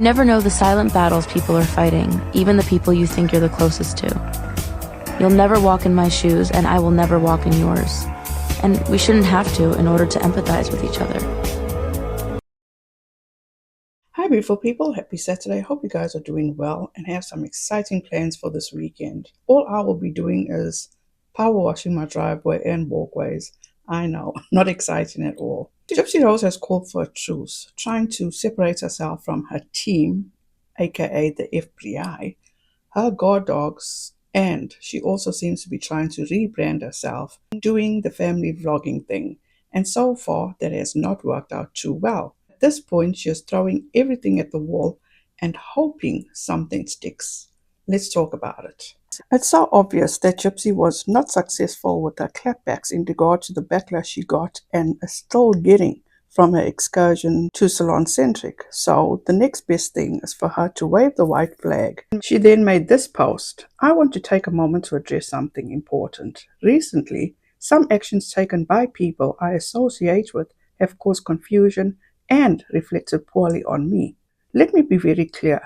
You never know the silent battles people are fighting, even the people you think you're the closest to. You'll never walk in my shoes, and I will never walk in yours. And we shouldn't have to in order to empathize with each other. Hi beautiful people, happy Saturday. Hope you guys are doing well and have some exciting plans for this weekend. All I will be doing is power washing my driveway and walkways. I know, not exciting at all. Gypsy Rose has called for a truce, trying to separate herself from her team, aka the FBI, her guard dogs, and she also seems to be trying to rebrand herself, doing the family vlogging thing. And so far, that has not worked out too well. At this point, she is throwing everything at the wall and hoping something sticks. Let's talk about it. It's so obvious that Gypsy was not successful with her clapbacks in regard to the backlash she got and is still getting from her excursion to Salon Centric. So the next best thing is for her to wave the white flag. She then made this post. I want to take a moment to address something important. Recently, some actions taken by people I associate with have caused confusion and reflected poorly on me. Let me be very clear.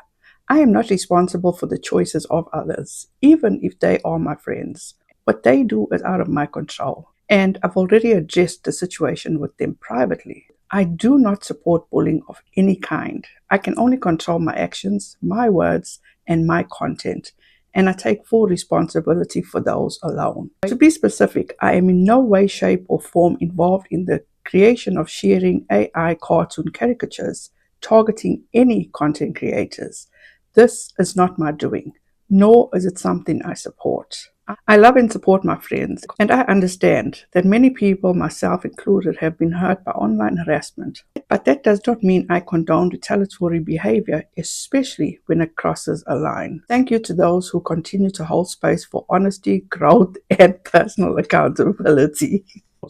I am not responsible for the choices of others, even if they are my friends. What they do is out of my control, and I've already addressed the situation with them privately. I do not support bullying of any kind. I can only control my actions, my words, and my content, and I take full responsibility for those alone. To be specific, I am in no way, shape, or form involved in the creation of sharing AI cartoon caricatures targeting any content creators. This is not my doing, nor is it something I support. I love and support my friends, and I understand that many people, myself included, have been hurt by online harassment. But that does not mean I condone retaliatory behavior, especially when it crosses a line. Thank you to those who continue to hold space for honesty, growth, and personal accountability.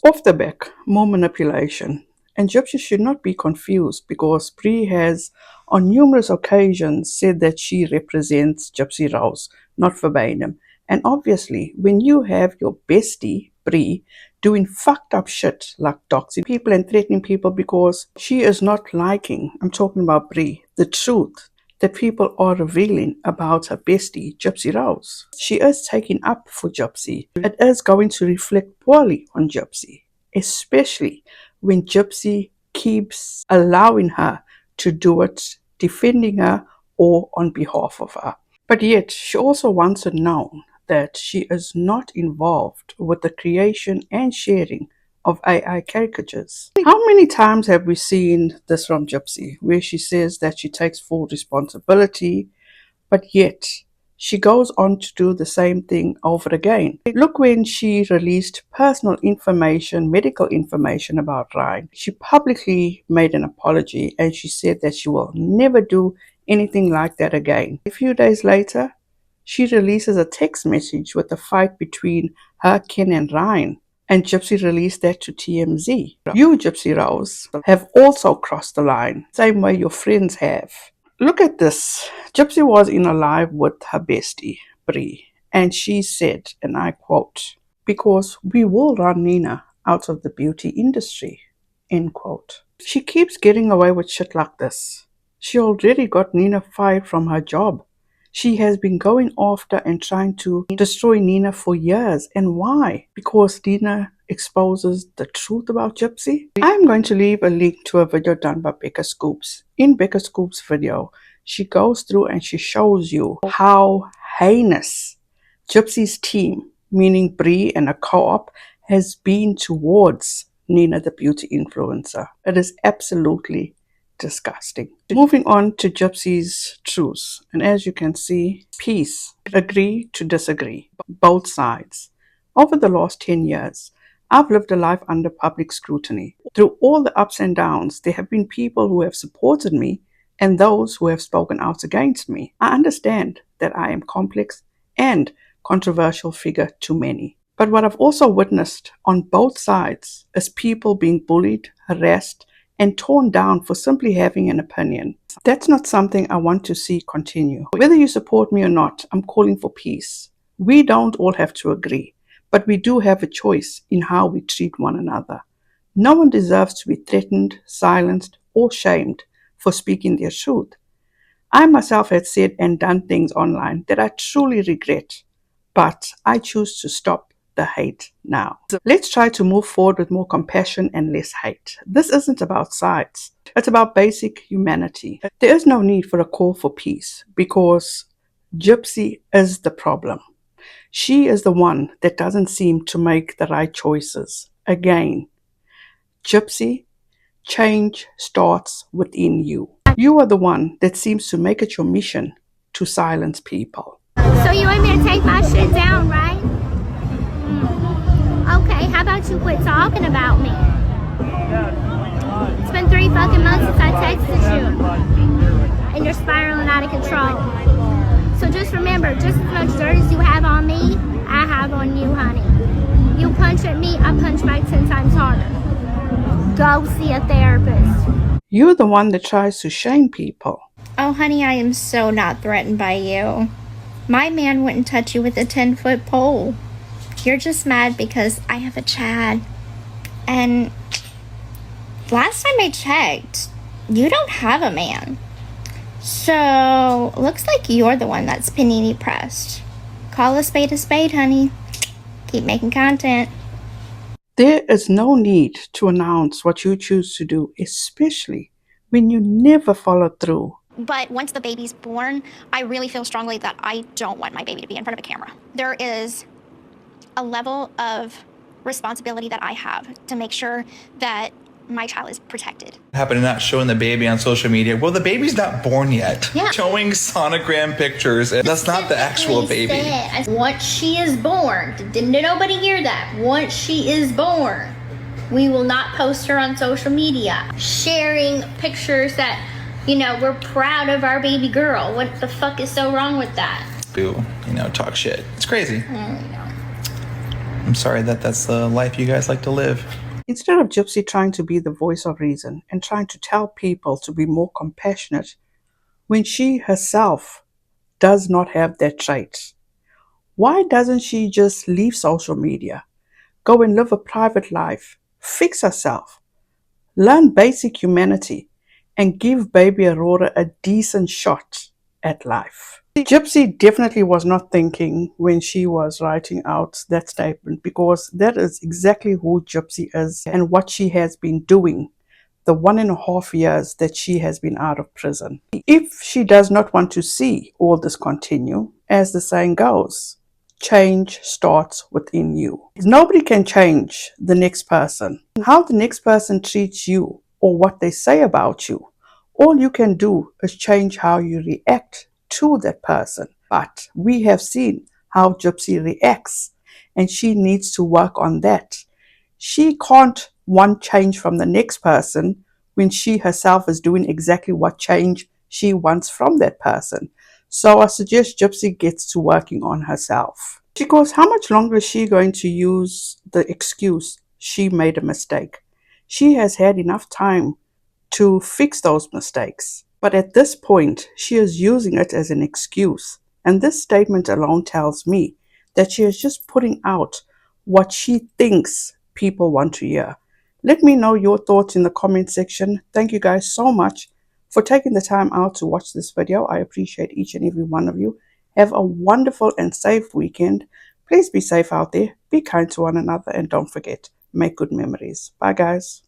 Off the back, more manipulation. And Gypsy should not be confused because Bree has on numerous occasions said that she represents Gypsy Rose, not verbatim. And obviously, when you have your bestie, Bree, doing fucked up shit like doxing people and threatening people because she is not liking, I'm talking about Bree, the truth that people are revealing about her bestie, Gypsy Rose. She is taking up for Gypsy. It is going to reflect poorly on Gypsy, especially when Gypsy keeps allowing her to do it, defending her or on behalf of her. But yet, she also wants it known that she is not involved with the creation and sharing of AI caricatures. How many times have we seen this from Gypsy, where she says that she takes full responsibility, but yet she goes on to do the same thing over again? Look, when she released personal information, medical information about Ryan, she publicly made an apology and she said that she will never do anything like that again. A few days later, she releases a text message with a fight between her, Ken, and Ryan. And Gypsy released that to TMZ. You, Gypsy Rose, have also crossed the line, same way your friends have. Look at this. Gypsy was in a live with her bestie, Bree, and she said, and I quote, because we will run Nina out of the beauty industry, end quote. She keeps getting away with shit like this. She already got Nina fired from her job. She has been going after and trying to destroy Nina for years. And why? Because Nina exposes the truth about Gypsy? I'm going to leave a link to a video done by BECCA Scoops. In BECCA Scoops' video, she goes through and she shows you how heinous Gypsy's team, meaning Bree and a co-op, has been towards Nina the beauty influencer. It is absolutely disgusting. Moving on to Gypsy's truce, and as you can see, peace, agree to disagree, both sides. Over the last 10 years, I've lived a life under public scrutiny. Through all the ups and downs, there have been people who have supported me and those who have spoken out against me. I understand that I am complex and controversial figure to many. But what I've also witnessed on both sides is people being bullied, harassed, and torn down for simply having an opinion. That's not something I want to see continue. Whether you support me or not, I'm calling for peace. We don't all have to agree, but we do have a choice in how we treat one another. No one deserves to be threatened, silenced, or shamed for speaking their truth. I myself had said and done things online that I truly regret, but I choose to stop the hate now. So let's try to move forward with more compassion and less hate. This isn't about sides. It's about basic humanity. There is no need for a call for peace because Gypsy is the problem. She is the one that doesn't seem to make the right choices. Again, Gypsy, change starts within you. You are the one that seems to make it your mission to silence people. So you want me to take my shit down, right? Okay, how about you quit talking about me? It's been 3 fucking months since I texted you. And you're spiraling out of control. So just remember, just as much dirt as you have on me, I have on you, honey. You punch at me, I punch back 10 times harder. Go see a therapist. You're the one that tries to shame people. Oh, honey, I am so not threatened by you. My man wouldn't touch you with a 10-foot pole. You're just mad because I have a Chad. And last time I checked, you don't have a man. So, looks like you're the one that's panini pressed. Call a spade, honey. Keep making content. There is no need to announce what you choose to do, especially when you never follow through. But once the baby's born, I really feel strongly that I don't want my baby to be in front of a camera. There is a level of responsibility that I have to make sure that my child is protected. Happened to not showing the baby on social media. Well, the baby's not born yet. Yeah. Showing sonogram pictures, that's not the actual baby. Once she is born, didn't nobody hear that? Once she is born, we will not post her on social media. Sharing pictures that, you know, we're proud of our baby girl. What the fuck is so wrong with that? Boo, talk shit. It's crazy. I'm sorry that's the life you guys like to live. Instead of Gypsy trying to be the voice of reason and trying to tell people to be more compassionate when she herself does not have that trait, why doesn't she just leave social media, go and live a private life, fix herself, learn basic humanity, and give baby Aurora a decent shot at life? Gypsy definitely was not thinking when she was writing out that statement, because that is exactly who Gypsy is and what she has been doing the 1.5 years that she has been out of prison. If she does not want to see all this continue, as the saying goes, change starts within you. Nobody can change the next person. How the next person treats you or what they say about you, all you can do is change how you react to that person. But we have seen how Gypsy reacts, and she needs to work on that. She can't want change from the next person when she herself is doing exactly what change she wants from that person. So I suggest Gypsy gets to working on herself. Because how much longer is she going to use the excuse she made a mistake? She has had enough time to fix those mistakes. But at this point, she is using it as an excuse. And this statement alone tells me that she is just putting out what she thinks people want to hear. Let me know your thoughts in the comment section. Thank you guys so much for taking the time out to watch this video. I appreciate each and every one of you. Have a wonderful and safe weekend. Please be safe out there. Be kind to one another. And don't forget, make good memories. Bye, guys.